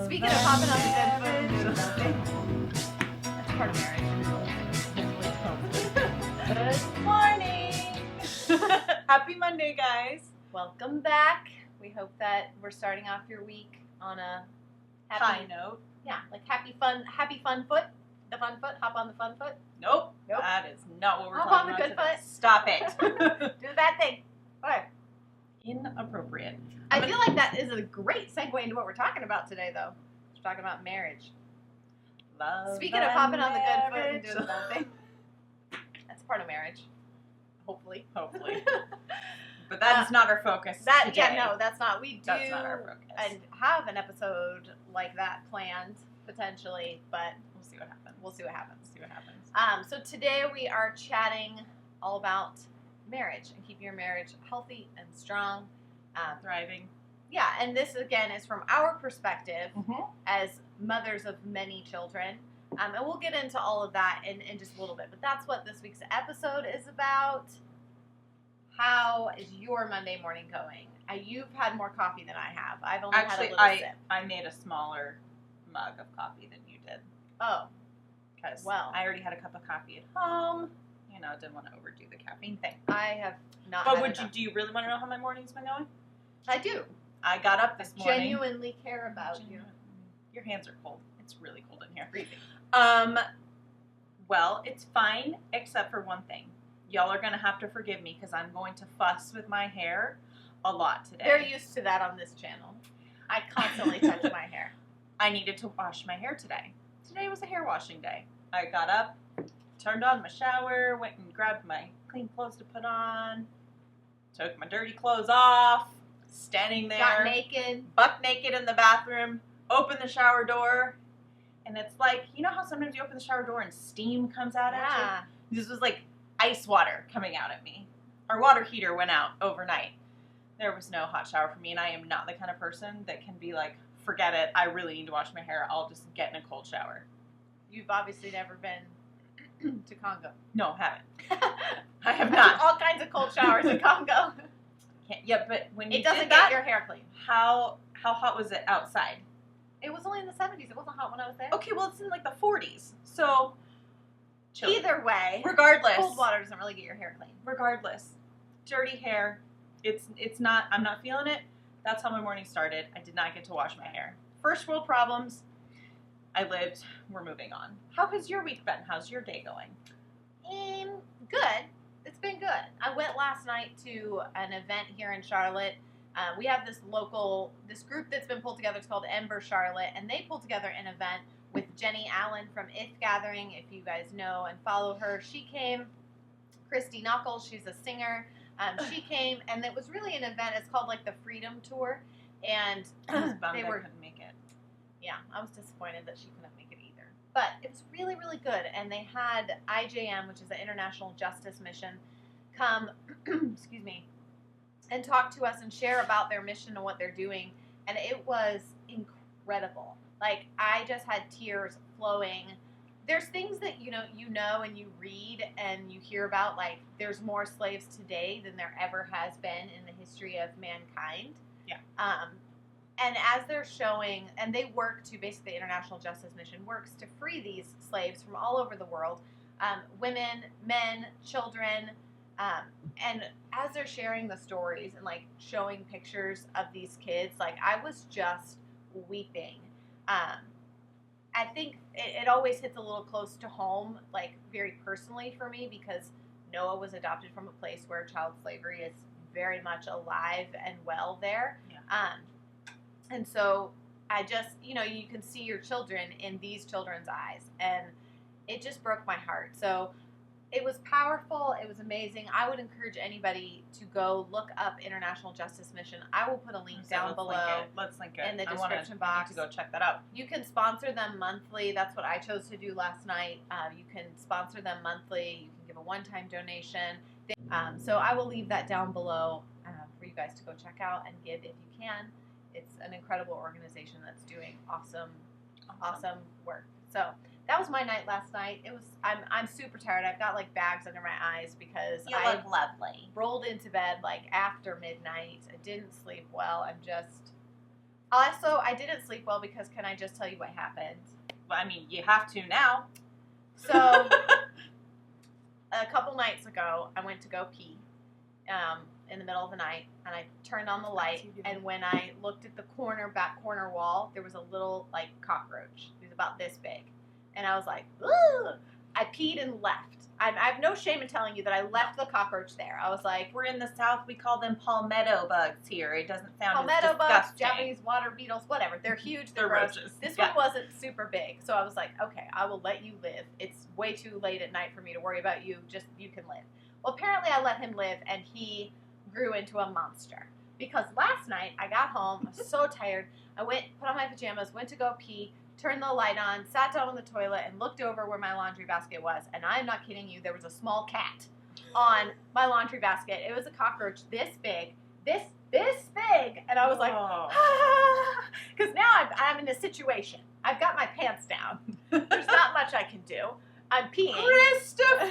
Speaking of hopping on the good foot and doing nothing, that's part of marriage. Good morning. Happy Monday, guys. Welcome back. We hope that we're starting off your week on a High note. Yeah, like happy fun foot. The fun foot. Hop on the fun foot. Nope. That is not what we're Hop talking on the about good today. foot. Stop it. Do the bad thing. Okay. Inappropriate. I feel like that is a great segue into what we're talking about today, though. We're talking about marriage. Love. Speaking of hopping on the good foot and doing the bad thing, that's part of marriage. Hopefully. But that is not our focus today. That's not. We do That's not our focus. and have an episode like that planned, potentially, but We'll see what happens. we'll see what happens. So today we are chatting all about marriage and keeping your marriage healthy and strong. Thriving. Yeah, and this again is from our perspective Mm-hmm. as mothers of many children. And we'll get into all of that in just a little bit. But that's what this week's episode is about. How is your Monday morning going? You've had more coffee than I have. I've only had a little sip. I made a smaller mug of coffee than you did. Oh. Because Well. I already had a cup of coffee at home. You know, didn't want to overdo the caffeine thing. I have not But had do you really want to know how my morning's been going? I do. I got up this morning. Genuinely care about you. Your hands are cold. It's really cold in here. Freezing. Well, it's fine, except for one thing. Y'all are going to have to forgive me because I'm going to fuss with my hair a lot today. They're used to that on this channel. I constantly touch my hair. I needed to wash my hair today. Today was a hair washing day. I got up, turned on my shower, went and grabbed my clean clothes to put on, took my dirty clothes off, standing there. Got naked. Buck naked in the bathroom, opened the shower door, and it's like, you know how sometimes you open the shower door and steam comes out at you? This was like ice water coming out at me. Our water heater went out overnight. There was no hot shower for me, and I am not the kind of person that can be like, forget it, I really need to wash my hair, I'll just get in a cold shower. You've obviously never been to Congo. No, haven't. I have not. All kinds of cold showers in Congo. Yeah, but when you It doesn't did get that, your hair clean. how hot was it outside? It was only in the 70s. It wasn't hot when I was there. Okay, well, it's in like the 40s, so chill. Either way, Regardless. cold water doesn't really get your hair clean. Regardless, dirty hair. It's not. I'm not feeling it. That's how my morning started. I did not get to wash my hair. First world problems. I lived. We're moving on. How has your week been? How's your day going? Good. It's been good. I went last night to an event here in Charlotte. We have this group that's been pulled together. It's called Ember Charlotte, and they pulled together an event with Jenny Allen from If Gathering. If you guys know and follow her, she came. Christy Knuckles, she's a singer. She came, and it was really an event. It's called like the Freedom Tour, and I was bummed they I were. couldn't make it. Yeah, I was disappointed that she couldn't make it either. But it was really, really good. And they had IJM, which is the International Justice Mission, come, excuse me, and talk to us and share about their mission and what they're doing. And it was incredible. Like, I just had tears flowing. There's things that, you know, and you read and you hear about, like, there's more slaves today than there ever has been in the history of mankind. Yeah. And as they're showing, and they work to, basically, the International Justice Mission works to free these slaves from all over the world, women, men, children, and as they're sharing the stories and, like, showing pictures of these kids, like, I was just weeping. I think it always hits a little close to home, like, very personally for me, because Noah was adopted from a place where child slavery is very much alive and well there. Yeah. And so I just, you can see your children in these children's eyes, and it just broke my heart. So it was powerful. It was amazing. I would encourage anybody to go look up International Justice Mission. I will put a link down below. Let's link it in the I description I box. need to go check that out. You can sponsor them monthly. That's what I chose to do last night. You can sponsor them monthly. You can give a one-time donation. So I will leave that down below for you guys to go check out and give if you can. It's an incredible organization that's doing awesome work. So that was my night last night. I'm super tired. I've got like bags under my eyes because I look lovely. rolled into bed like after midnight. I didn't sleep well. I'm just Also, I didn't sleep well because can I just tell you what happened? Well, I mean, you have to now. So, a couple nights ago, I went to go pee in the middle of the night, and I turned on the light, and when I looked at the back corner wall, there was a little, like, cockroach. It was about this big. And I was like, ooh! I peed and left. I have no shame in telling you that I left the cockroach there. I was like... We're in the South. We call them palmetto bugs here. It doesn't sound palmetto as bugs, disgusting. Japanese water beetles, whatever. They're huge. They're gross. roaches. This one wasn't super big. So I was like, okay, I will let you live. It's way too late at night for me to worry about you. Just, you can live. Well, apparently I let him live, and he grew into a monster. Because last night, I got home. I was so tired. I went, put on my pajamas, went to go pee, turned the light on, sat down on the toilet, and looked over where my laundry basket was. And I'm not kidding you, there was a small cat on my laundry basket. It was a cockroach this big, this big. And I was like, because now I'm in a situation. I've got my pants down. There's not much I can do. I'm peeing. Christopher!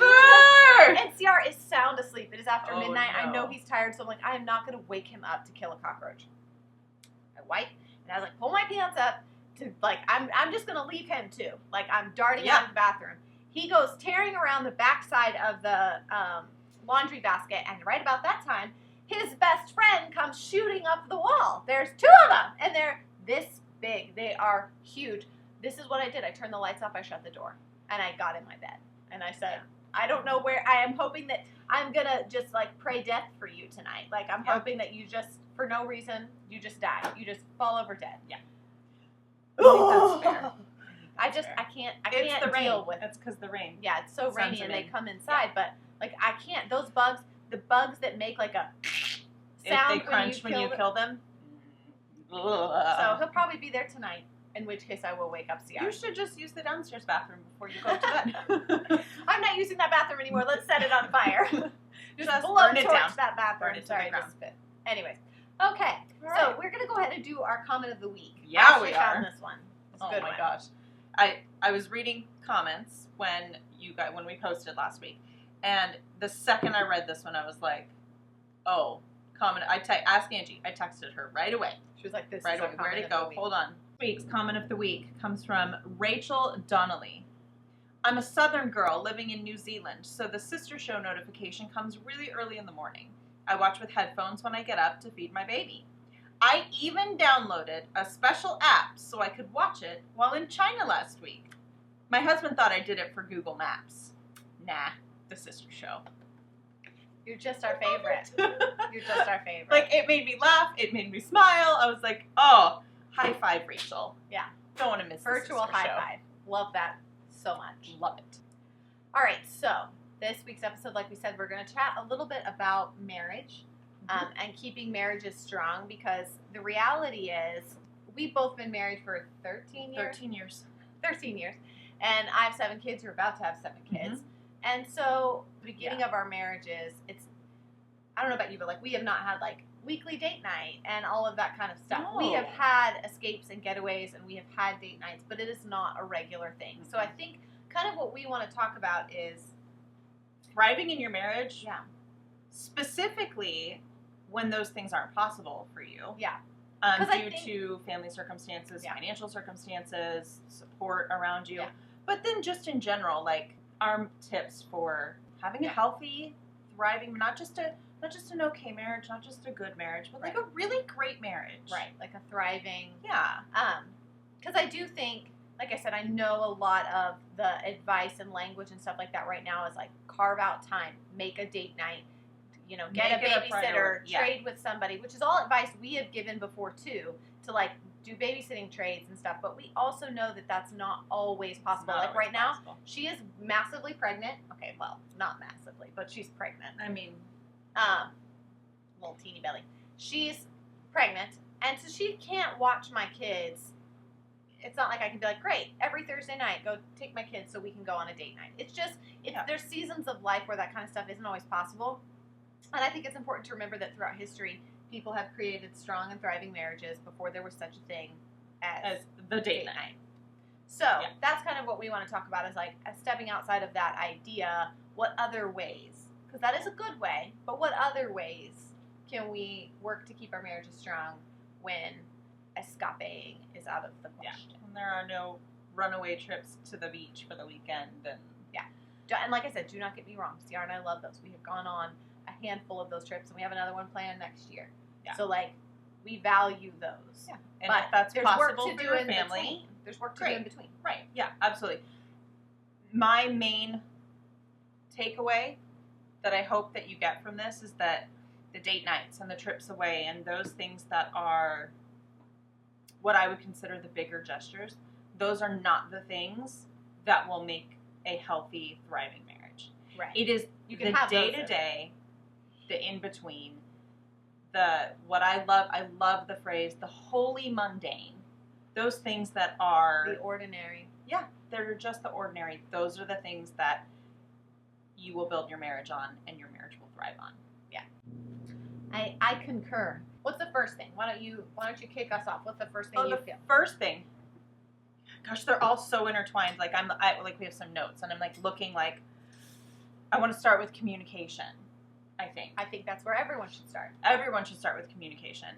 NCR is sound asleep. It is after midnight. No. I know he's tired, so I'm like, I am not going to wake him up to kill a cockroach. I wipe, and I was like, pull my pants up. To like, I'm just gonna leave him too. Like, I'm darting out of the bathroom. He goes tearing around the backside of the laundry basket, and right about that time, his best friend comes shooting up the wall. There's two of them, and they're this big. They are huge. This is what I did. I turned the lights off. I shut the door, and I got in my bed, and I said, I don't know where. I am hoping that I'm gonna just like pray death for you tonight. Like, I'm hoping that you just, for no reason, you just die. You just fall over dead. Yeah. I think that's fair. I can't deal with it. That's because the rain. Yeah, it's so rainy and they come inside, but like I can't. Those bugs, the bugs that make like a sound if they crunch when you kill them. So he'll probably be there tonight. In which case, I will wake up CR. You should just use the downstairs bathroom before you go to bed. I'm not using that bathroom anymore. Let's set it on fire. just burn it down. That bathroom. Burn it Sorry, to the ground. just spit. Anyways, okay. Right. So we're gonna go ahead and do our comment of the week. Yeah, we found this one. It's a good one. Gosh, I was reading comments when we posted last week, and the second I read this one, I was like, oh, comment. Ask Angie. I texted her right away. She was like, this right is away. Where'd it go? Hold on. This week's comment of the week comes from Rachel Donnelly. I'm a Southern girl living in New Zealand, so the sister show notification comes really early in the morning. I watch with headphones when I get up to feed my baby. I even downloaded a special app so I could watch it while in China last week. My husband thought I did it for Google Maps. Nah, the sister show. You're just our favorite. You're just our favorite. Like, it made me laugh. It made me smile. I was like, oh, high five, Rachel. Yeah. Don't want to miss virtual the sister high show. five. Love that so much. Love it. All right, so this week's episode, like we said, we're going to chat a little bit about marriage and keeping marriages strong, because the reality is we've both been married for 13 years. 13 years. 13 years. And I have 7 kids. We're about to have 7 kids. And so the beginning of our marriages, I don't know about you, but like we have not had like weekly date night and all of that kind of stuff. No. We have had escapes and getaways, and we have had date nights, but it is not a regular thing. So I think kind of what we want to talk about is thriving in your marriage. Yeah. Specifically when those things aren't possible for you. Yeah. Due to family circumstances, financial circumstances, support around you. Yeah. But then just in general, like our tips for having a healthy, thriving, not just an okay marriage, not just a good marriage, but like a really great marriage. Right. Like a thriving. Yeah. Because I do think, like I said, I know a lot of the advice and language and stuff like that right now is like carve out time, make a date night, get a babysitter, trade with somebody, which is all advice we have given before too, to like do babysitting trades and stuff. But we also know that that's not always possible. Like right now, she is massively pregnant. Okay, well, not massively, but she's pregnant. I mean, little teeny belly. She's pregnant, and so she can't watch my kids. It's not like I can be like, great, every Thursday night, go take my kids so we can go on a date night. It's just, there's seasons of life where that kind of stuff isn't always possible. And I think it's important to remember that throughout history, people have created strong and thriving marriages before there was such a thing as the date night. So that's kind of what we want to talk about, is like stepping outside of that idea. What other ways? Because that is a good way, but what other ways can we work to keep our marriages strong when escaping is out of the question. Yeah. And there are no runaway trips to the beach for the weekend. And And like I said, do not get me wrong. Ciara and I love those. We have gone on a handful of those trips, and we have another one planned next year. Yeah. So, like, we value those. Yeah. And but if that's there's possible work to for do your in family. Between. There's work to do in between. Right. Yeah, absolutely. My main takeaway that I hope that you get from this is that the date nights and the trips away and those things that are what I would consider the bigger gestures, those are not the things that will make a healthy, thriving marriage. Right. It is You can the have those day-to-day, the in-between, what I love the phrase, the holy mundane. Those things that are... The ordinary. Yeah, they're just the ordinary. Those are the things that you will build your marriage on and your marriage will thrive on. Yeah. I concur. What's the first thing? Why don't you kick us off? What's the first thing you feel? First thing, gosh, they're all so intertwined. Like like we have some notes, and I'm like looking like I want to start with communication. I think that's where everyone should start. Everyone should start with communication,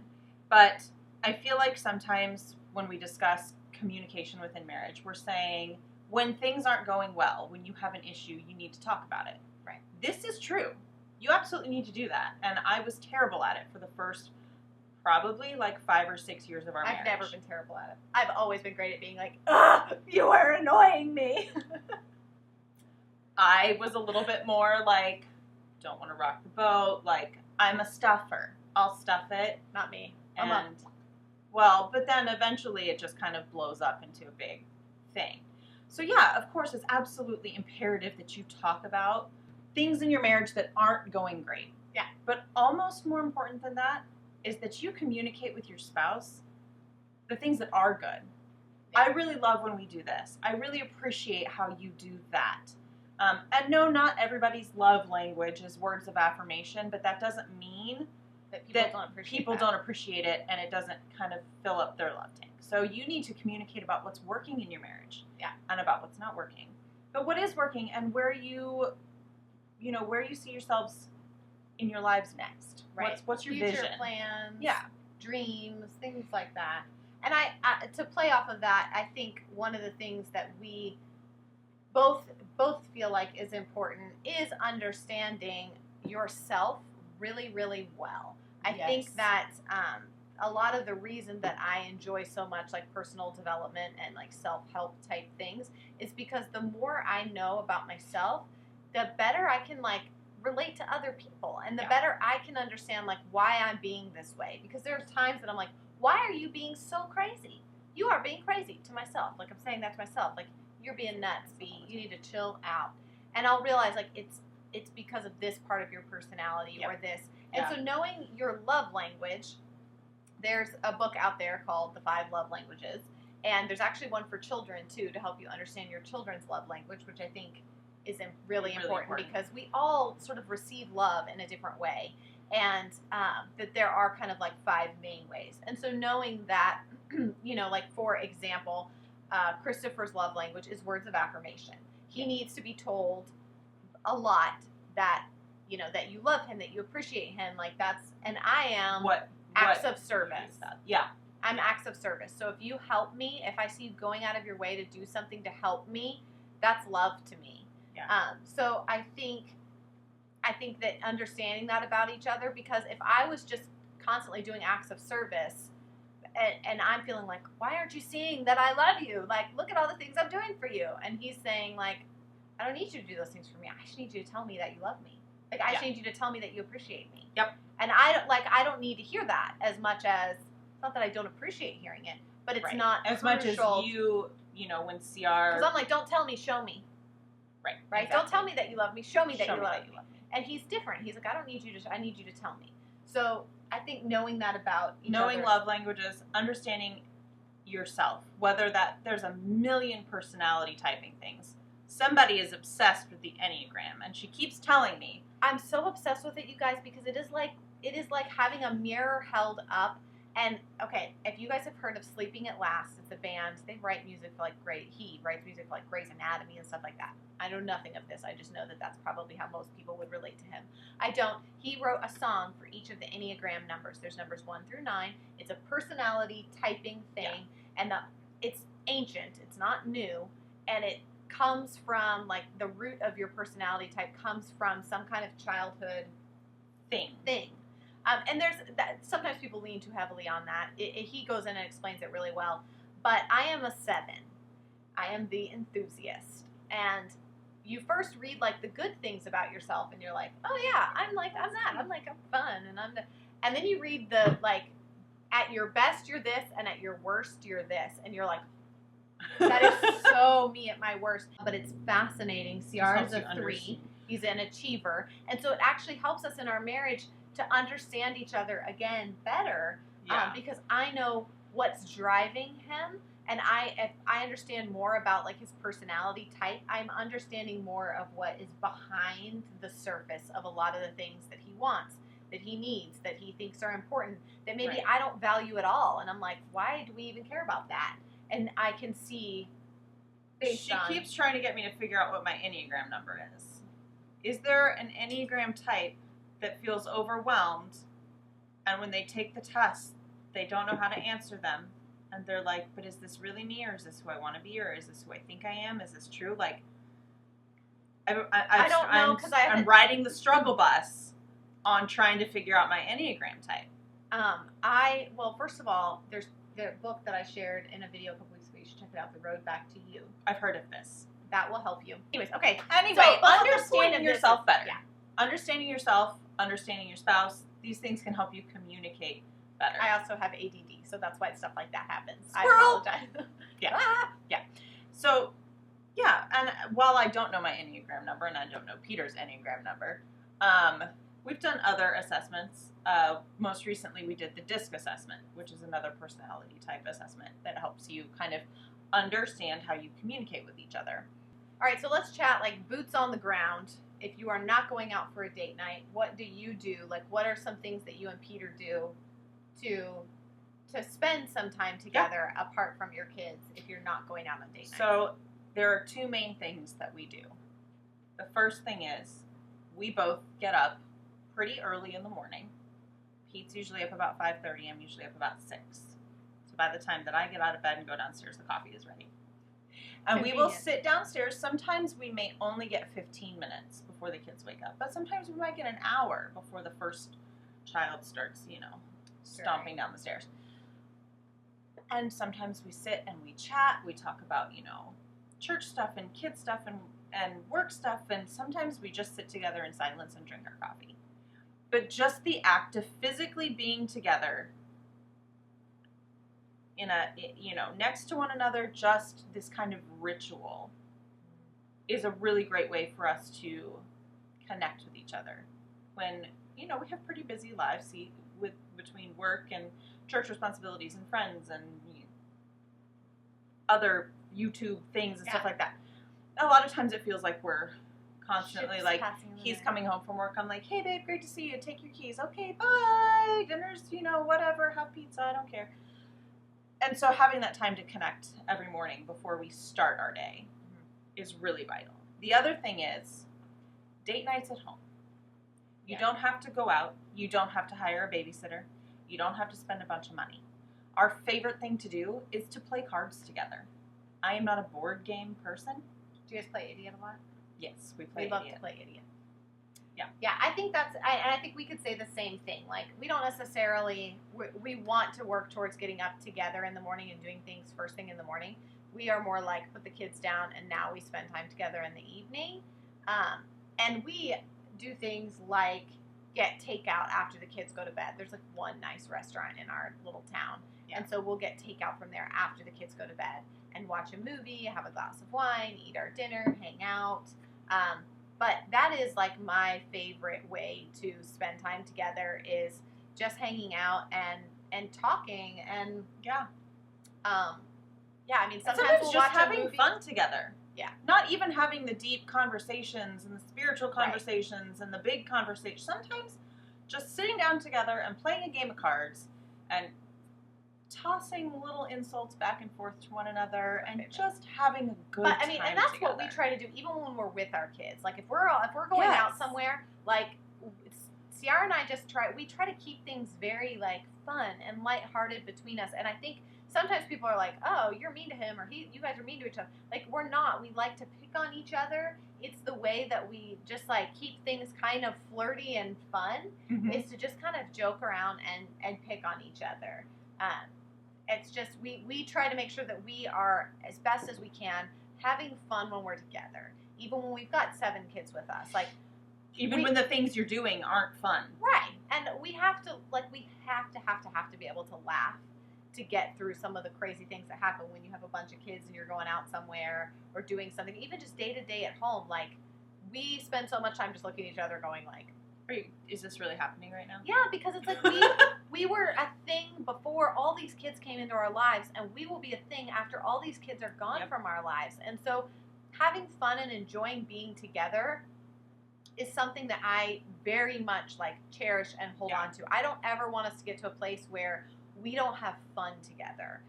but I feel like sometimes when we discuss communication within marriage, we're saying when things aren't going well, when you have an issue, you need to talk about it. Right. This is true. You absolutely need to do that, and I was terrible at it for the first probably like 5 or 6 years of our marriage. I've never been terrible at it. I've always been great at being like, ugh, you are annoying me. I was a little bit more like, don't want to rock the boat. Like, I'm a stuffer. I'll stuff it. Not me. But then eventually it just kind of blows up into a big thing. So yeah, of course, it's absolutely imperative that you talk about things in your marriage that aren't going great. Yeah. But almost more important than that is that you communicate with your spouse the things that are good. Yeah. I really love when we do this. I really appreciate how you do that. And no, not everybody's love language is words of affirmation, but that doesn't mean that people don't appreciate it, and it doesn't kind of fill up their love tank. So you need to communicate about what's working in your marriage, and about what's not working. But what is working, and where you see yourselves in your lives next. Right. What's your future vision? Plans. Yeah. Dreams, things like that. And I to play off of that, I think one of the things that we both feel like is important is understanding yourself really, really well. I think that a lot of the reason that I enjoy so much like personal development and like self-help type things is because the more I know about myself, the better I can like relate to other people, and the better I can understand like why I'm being this way. Because there's times that I'm like, why are you being so crazy? You are being crazy to myself. Like I'm saying that to myself. Like you're being nuts, B. You need to chill out. And I'll realize like it's because of this part of your personality or this. And so knowing your love language, there's a book out there called The 5 Love Languages, and there's actually one for children too to help you understand your children's love language, which I think is really important because we all sort of receive love in a different way, and that there are kind of like 5 main ways. And so knowing that, like for example, Christopher's love language is words of affirmation. He needs to be told a lot that, that you love him, that you appreciate him. Like that's, and I am acts of service. Yeah. I'm acts of service. So if you help me, if I see you going out of your way to do something to help me, that's love to me. Yeah. So I think that understanding that about each other, because if I was just constantly doing acts of service and I'm feeling like, why aren't you seeing that I love you? Like, look at all the things I'm doing for you. And he's saying like, I don't need you to do those things for me. I just need you to tell me that you love me. Like, I just need you to tell me that you appreciate me. Yep. And I don't need to hear that as much as, it's not that I don't appreciate hearing it, but it's not as crucial. much as when CR. Because I'm like, don't tell me, show me. Right? Exactly. Don't tell me that you love me. Show me that you love me. And he's different. He's like, I don't need you to, I need you to tell me. So I think knowing that about each knowing love languages, understanding yourself, whether that there's a million personality typing things. Somebody is obsessed with the Enneagram, and she keeps telling me. I'm so obsessed with it, you guys, because it is like having a mirror held up And, okay, if you guys have heard of Sleeping at Last, it's a band. They write music for, like, he writes music for, like, Grey's Anatomy and stuff like that. I know nothing of this. I just know that that's probably how most people would relate to him. I don't. He wrote a song for each of the Enneagram numbers. There's numbers 1 through 9. It's a personality typing thing. And it's ancient. It's not new. And it comes from, like, the root of your personality type comes from some kind of childhood thing. And there's that, sometimes people lean too heavily on that. He goes in and explains it really well. But I am a 7. I am the enthusiast. And you first read, like, the good things about yourself, and you're like, oh, yeah, I'm that. I'm fun. And then you read the, like, at your best, you're this, and at your worst, you're this. And you're like, that is so me at my worst. But it's fascinating. Ciara's a 3. He's an achiever. And so it actually helps us in our marriage to understand each other again better, because I know what's driving him, and if I understand more about, like, his personality type, I'm understanding more of what is behind the surface of a lot of the things that he wants, that he needs, that he thinks are important, that maybe I don't value at all, and I'm like, why do we even care about that? And I can see. She keeps trying to get me to figure out what my Enneagram number is. Is there an Enneagram type that feels overwhelmed, and when they take the test, they don't know how to answer them, and they're like, but is this really me, or is this who I want to be, or is this who I think I am? Is this true? Like, I don't know, because I'm riding the struggle bus on trying to figure out my Enneagram type. Well, first of all, there's the book that I shared in a video a couple weeks ago. You should check it out, The Road Back to You. I've heard of this. That will help you. Anyways, okay. So, understanding yourself better. Yeah. Understanding yourself, understanding your spouse, these things can help you communicate better. I also have ADD, so that's why stuff like that happens. Squirrel. I apologize. Yeah. So, yeah, and while I don't know my Enneagram number, and I don't know Peter's Enneagram number, we've done other assessments. Most recently, we did the DISC assessment, which is another personality type assessment that helps you kind of understand how you communicate with each other. All right, so let's chat, like, boots on the ground. If you are not going out for a date night, what do you do? Like, what are some things that you and Peter do to spend some time together apart from your kids if you're not going out on date night? So there are 2 main things that we do. The first thing is we both get up pretty early in the morning. Pete's usually up about 5:30. I'm usually up about 6. So by the time that I get out of bed and go downstairs, the coffee is ready. And we will sit downstairs. Sometimes we may only get 15 minutes before the kids wake up, but sometimes we might get an hour before the first child starts, stomping down the stairs. And sometimes we sit and we chat. We talk about, church stuff and kid stuff and work stuff. And sometimes we just sit together in silence and drink our coffee. But just the act of physically being together in next to one another, just this kind of ritual is a really great way for us to connect with each other. When, we have pretty busy lives between work and church responsibilities and friends and other YouTube things and stuff like that. A lot of times it feels like we're constantly like, he's coming home from work. I'm like, hey babe, great to see you. Take your keys. Okay, bye. Dinner's, whatever. Have pizza. I don't care. And so having that time to connect every morning before we start our day is really vital. The other thing is date nights at home. You don't have to go out. You don't have to hire a babysitter. You don't have to spend a bunch of money. Our favorite thing to do is to play cards together. I am not a board game person. Do you guys play Idiot a lot? Yes, we play Idiot. We love to play Idiot. Yeah. Yeah, I think I think we could say the same thing. Like, we don't necessarily, we want to work towards getting up together in the morning and doing things first thing in the morning. We are more like, put the kids down and now we spend time together in the evening. And we do things like get takeout after the kids go to bed. There's like one nice restaurant in our little town. Yeah. And so we'll get takeout from there after the kids go to bed and watch a movie, have a glass of wine, eat our dinner, hang out. But that is like my favorite way to spend time together is just hanging out and talking and I mean sometimes we'll just watch having a movie. Fun together. Yeah. Not even having the deep conversations and the spiritual conversations and the big conversations. Sometimes just sitting down together and playing a game of cards and tossing little insults back and forth to one another and just having a good time. But I mean, and that's together. what we try to do, even when we're with our kids. Like if we're going out somewhere, like Ciara and I we try to keep things very like fun and lighthearted between us. And I think sometimes people are like, oh, you're mean to him, or you guys are mean to each other. Like we're not. We like to pick on each other. It's the way that we just like keep things kind of flirty and fun. Mm-hmm. Is to just kind of joke around and pick on each other. It's just we try to make sure that we are, as best as we can, having fun when we're together. Even when we've got 7 kids with us. Like even when the things you're doing aren't fun. Right. And we have to be able to laugh to get through some of the crazy things that happen when you have a bunch of kids and you're going out somewhere or doing something, even just day to day at home. Like we spend so much time just looking at each other going like, is this really happening right now? Yeah, because it's like we were a thing before all these kids came into our lives, and we will be a thing after all these kids are gone from our lives. And so having fun and enjoying being together is something that I very much like cherish and hold on to. I don't ever want us to get to a place where we don't have fun together.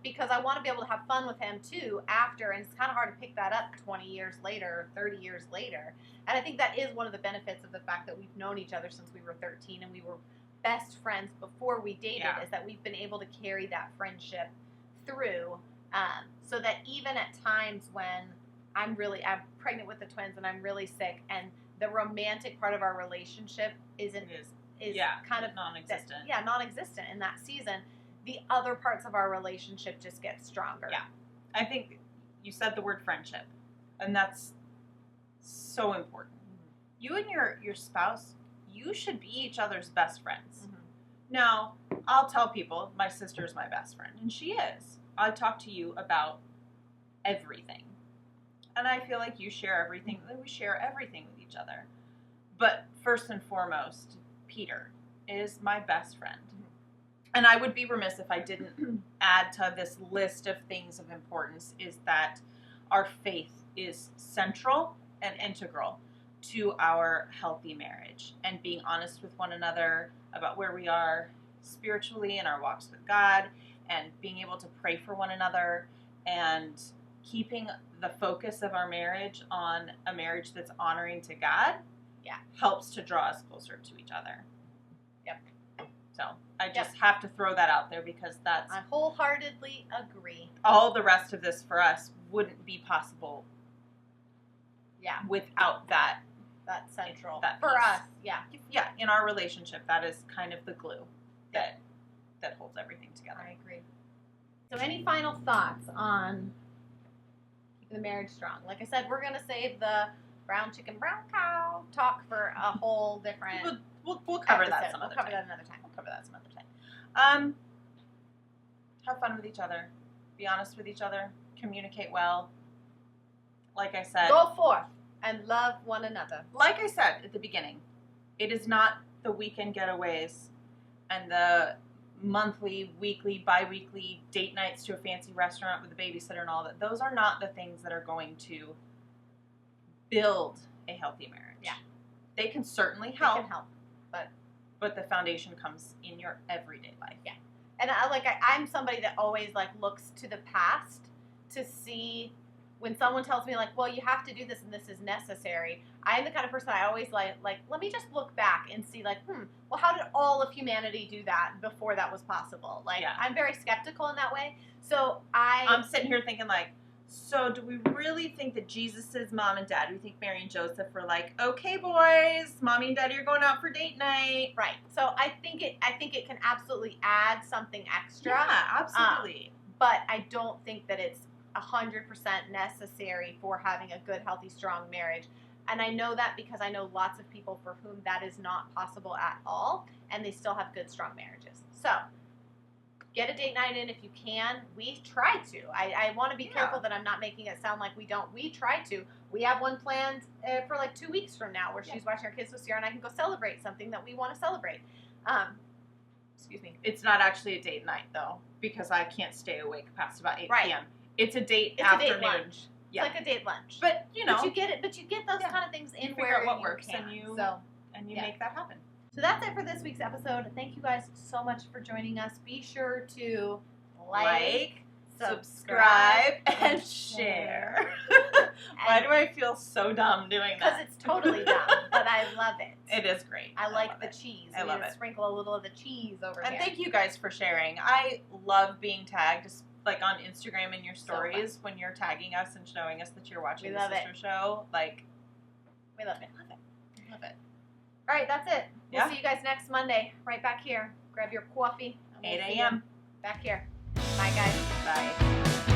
Because I want to be able to have fun with him too after, and it's kind of hard to pick that up 20 years later, 30 years later. And I think that is one of the benefits of the fact that we've known each other since we were 13 and we were best friends before we dated, is that we've been able to carry that friendship through, so that even at times when I'm pregnant with the twins and I'm really sick and the romantic part of our relationship is kind of non-existent. Non-existent in that season. The other parts of our relationship just get stronger. Yeah. I think you said the word friendship, and that's so important. You and your spouse, you should be each other's best friends. Mm-hmm. Now, I'll tell people my sister's my best friend, and she is. I talk to you about everything. And I feel like you share everything. We share everything with each other. But first and foremost, Peter is my best friend. And I would be remiss if I didn't add to this list of things of importance, is that our faith is central and integral to our healthy marriage, and being honest with one another about where we are spiritually in our walks with God, and being able to pray for one another, and keeping the focus of our marriage on a marriage that's honoring to God helps to draw us closer to each other. Yep. So I just have to throw that out there, because I wholeheartedly agree. All the rest of this for us wouldn't be possible without that central. That for piece. Us, Yeah, in our relationship, that is kind of the glue that holds everything together. I agree. So any final thoughts on keeping the marriage strong? Like I said, we're going to save the brown chicken, brown cow talk for a whole different We'll cover that some other time. We'll cover that some other time. Have fun with each other. Be honest with each other. Communicate well. Like I said, go forth and love one another. Like I said at the beginning, it is not the weekend getaways and the monthly, weekly, bi-weekly date nights to a fancy restaurant with a babysitter and all that. Those are not the things that are going to build a healthy marriage. Yeah. They can certainly help. But the foundation comes in your everyday life. Yeah. And I'm somebody that always looks to the past to see when someone tells me well, you have to do this and this is necessary. I'm the kind of person I always let me just look back and see well, how did all of humanity do that before that was possible? I'm very skeptical in that way. So I'm sitting here thinking so do we really think that Jesus' mom and dad, we think Mary and Joseph were okay, boys, mommy and daddy are going out for date night. Right. So I think it can absolutely add something extra. Yeah, absolutely. But I don't think that it's 100% necessary for having a good, healthy, strong marriage. And I know that because I know lots of people for whom that is not possible at all, and they still have good, strong marriages. So get a date night in if you can. We try to. I want to be careful that I'm not making it sound like we don't. We try to. We have one planned for 2 weeks from now where she's watching our kids with Ciara and I can go celebrate something that we want to celebrate. Excuse me. It's not actually a date night, though, because I can't stay awake past about 8 p.m. It's a date afternoon. It's a date lunch. Yeah. It's like a date lunch. But, But you get those kind of things in where what you works can. and you make that happen. So that's it for this week's episode. Thank you guys so much for joining us. Be sure to like, subscribe, and share. Why do I feel so dumb doing that? Because it's totally dumb, but I love it. It is great. I like the cheese. I love it. Sprinkle a little of the cheese over here. And thank you guys for sharing. I love being tagged, like on Instagram in your stories when you're tagging us and showing us that you're watching the sister show. Like, we love it. Love it. All right, that's it. We'll see you guys next Monday, right back here. Grab your coffee. 8 a.m. Back here. Bye, guys. Bye.